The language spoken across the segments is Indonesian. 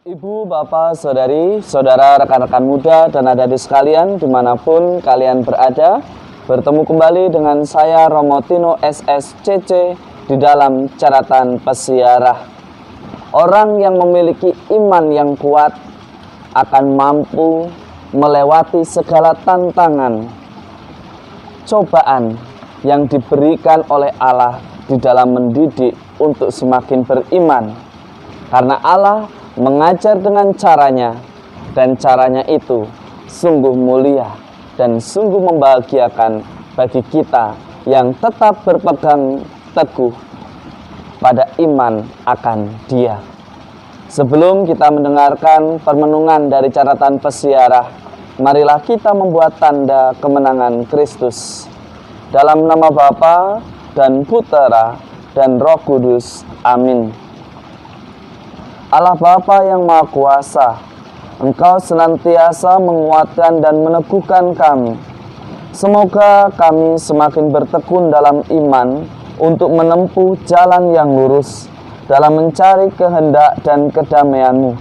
Ibu, bapak, saudari, saudara, rekan-rekan muda, dan adik-adik sekalian dimanapun kalian berada, bertemu kembali dengan saya Romo Tino SSCC di dalam catatan pesiarah. Orang yang memiliki iman yang kuat akan mampu melewati segala tantangan, cobaan yang diberikan oleh Allah di dalam mendidik untuk semakin beriman. Karena Allah mengajar dengan caranya, dan caranya itu sungguh mulia dan sungguh membahagiakan bagi kita yang tetap berpegang teguh pada iman akan Dia. Sebelum kita mendengarkan permenungan dari catatan pesiarah, marilah kita membuat tanda kemenangan Kristus. Dalam nama Bapa dan Putera dan Roh Kudus. Amin. Allah Bapa yang Maha Kuasa, Engkau senantiasa menguatkan dan meneguhkan kami. Semoga kami semakin bertekun dalam iman untuk menempuh jalan yang lurus dalam mencari kehendak dan kedamaian-Mu.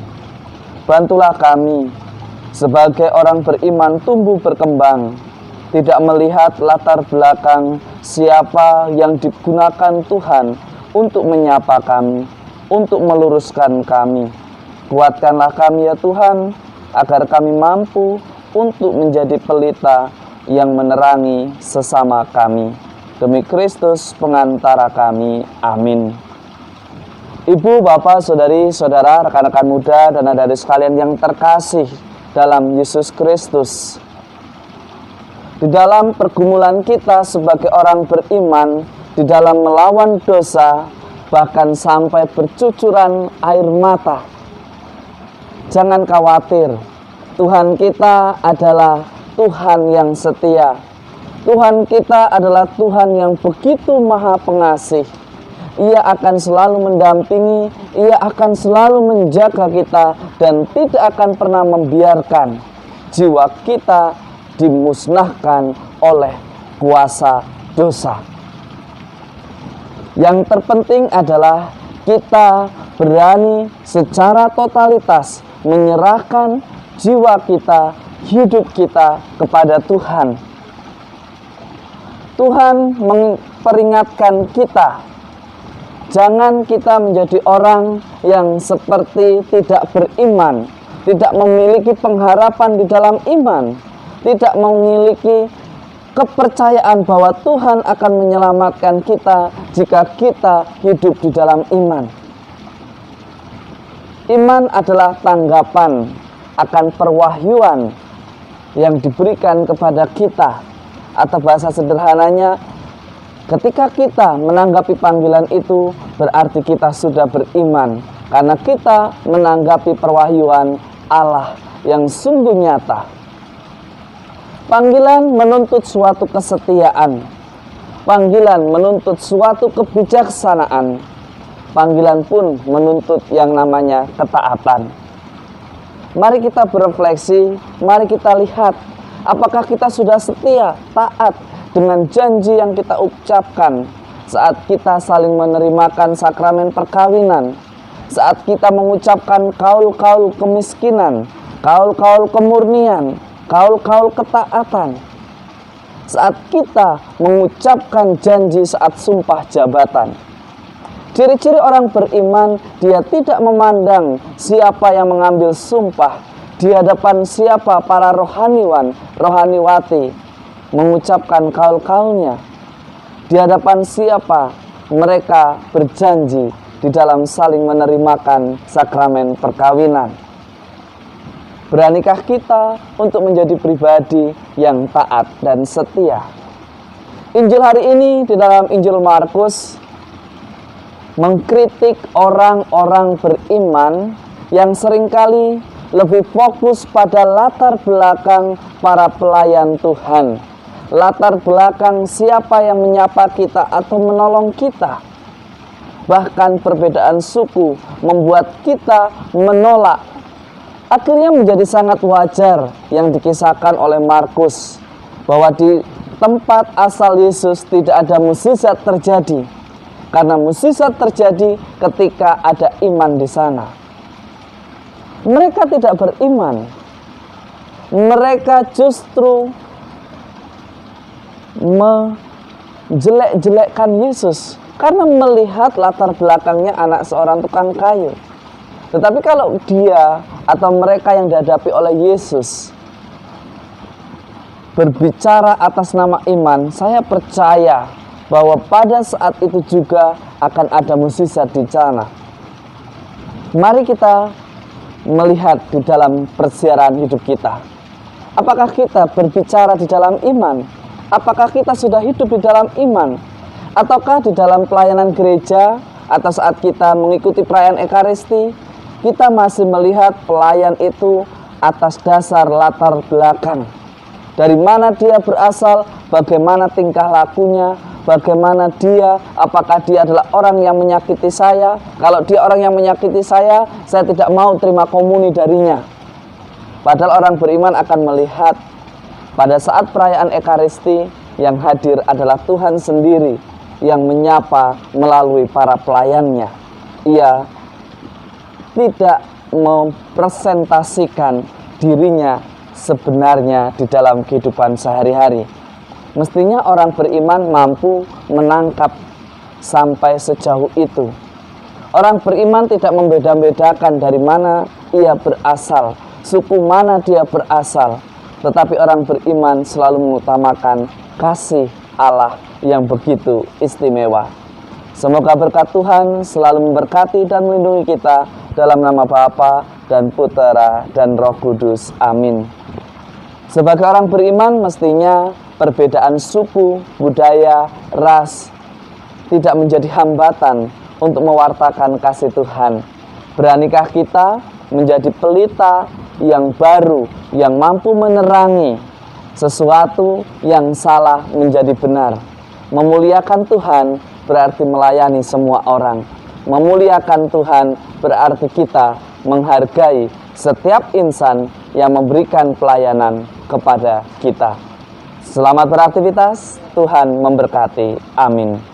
Bantulah kami sebagai orang beriman tumbuh berkembang, tidak melihat latar belakang siapa yang digunakan Tuhan untuk menyapa kami, untuk meluruskan kami. Kuatkanlah kami ya Tuhan, agar kami mampu untuk menjadi pelita yang menerangi sesama kami. Demi Kristus pengantara kami. Amin. Ibu, bapak, saudari, saudara, rekan-rekan muda, dan adik-adik sekalian yang terkasih dalam Yesus Kristus. Di dalam pergumulan kita sebagai orang beriman, di dalam melawan dosa, bahkan sampai bercucuran air mata, jangan khawatir. Tuhan kita adalah Tuhan yang setia. Tuhan kita adalah Tuhan yang begitu maha pengasih. Ia akan selalu mendampingi, Ia akan selalu menjaga kita, dan tidak akan pernah membiarkan jiwa kita dimusnahkan oleh kuasa dosa. Yang terpenting adalah kita berani secara totalitas menyerahkan jiwa kita, hidup kita kepada Tuhan. Tuhan memperingatkan kita, jangan kita menjadi orang yang seperti tidak beriman, tidak memiliki pengharapan di dalam iman, tidak memiliki kepercayaan bahwa Tuhan akan menyelamatkan kita jika kita hidup di dalam iman. Iman adalah tanggapan akan perwahyuan yang diberikan kepada kita, atau bahasa sederhananya, ketika kita menanggapi panggilan itu berarti kita sudah beriman, karena kita menanggapi perwahyuan Allah yang sungguh nyata. Panggilan menuntut suatu kesetiaan. Panggilan menuntut suatu kebijaksanaan. Panggilan pun menuntut yang namanya ketaatan. Mari kita berefleksi, mari kita lihat apakah kita sudah setia, taat dengan janji yang kita ucapkan saat kita saling menerimakan sakramen perkawinan, saat kita mengucapkan kaul-kaul kemiskinan, kaul-kaul kemurnian, kaul-kaul ketaatan, saat kita mengucapkan janji saat sumpah jabatan. Ciri-ciri orang beriman, dia tidak memandang siapa yang mengambil sumpah, di hadapan siapa para rohaniwan, rohaniwati mengucapkan kaul-kaulnya, di hadapan siapa mereka berjanji di dalam saling menerimakan sakramen perkawinan. Beranikah kita untuk menjadi pribadi yang taat dan setia? Injil hari ini di dalam Injil Markus mengkritik orang-orang beriman yang seringkali lebih fokus pada latar belakang para pelayan Tuhan, latar belakang siapa yang menyapa kita atau menolong kita. Bahkan perbedaan suku membuat kita menolak. Akhirnya menjadi sangat wajar yang dikisahkan oleh Markus, bahwa di tempat asal Yesus tidak ada mukjizat terjadi, karena mukjizat terjadi ketika ada iman di sana. Mereka tidak beriman. Mereka justru menjelek-jelekkan Yesus karena melihat latar belakangnya anak seorang tukang kayu. Tetapi kalau dia atau mereka yang dihadapi oleh Yesus berbicara atas nama iman, saya percaya bahwa pada saat itu juga akan ada mukjizat di sana. Mari kita melihat di dalam persiaran hidup kita. Apakah kita berbicara di dalam iman? Apakah kita sudah hidup di dalam iman? Ataukah di dalam pelayanan gereja atau saat kita mengikuti perayaan Ekaristi, kita masih melihat pelayan itu atas dasar latar belakang. Dari mana dia berasal, bagaimana tingkah lakunya, bagaimana dia, apakah dia adalah orang yang menyakiti saya. Kalau dia orang yang menyakiti saya tidak mau terima komuni darinya. Padahal orang beriman akan melihat pada saat perayaan Ekaristi yang hadir adalah Tuhan sendiri yang menyapa melalui para pelayannya. Ia tidak mempresentasikan dirinya sebenarnya di dalam kehidupan sehari-hari. Mestinya orang beriman mampu menangkap sampai sejauh itu. Orang beriman tidak membeda-bedakan dari mana ia berasal, suku mana dia berasal. Tetapi orang beriman selalu mengutamakan kasih Allah yang begitu istimewa. Semoga berkat Tuhan selalu memberkati dan melindungi kita dalam nama Bapa dan Putera dan Roh Kudus. Amin. Sebagai orang beriman mestinya perbedaan suku, budaya, ras tidak menjadi hambatan untuk mewartakan kasih Tuhan. Beranikah kita menjadi pelita yang baru, yang mampu menerangi sesuatu yang salah menjadi benar. Memuliakan Tuhan berarti melayani semua orang. Memuliakan Tuhan berarti kita menghargai setiap insan yang memberikan pelayanan kepada kita. Selamat beraktivitas, Tuhan memberkati. Amin.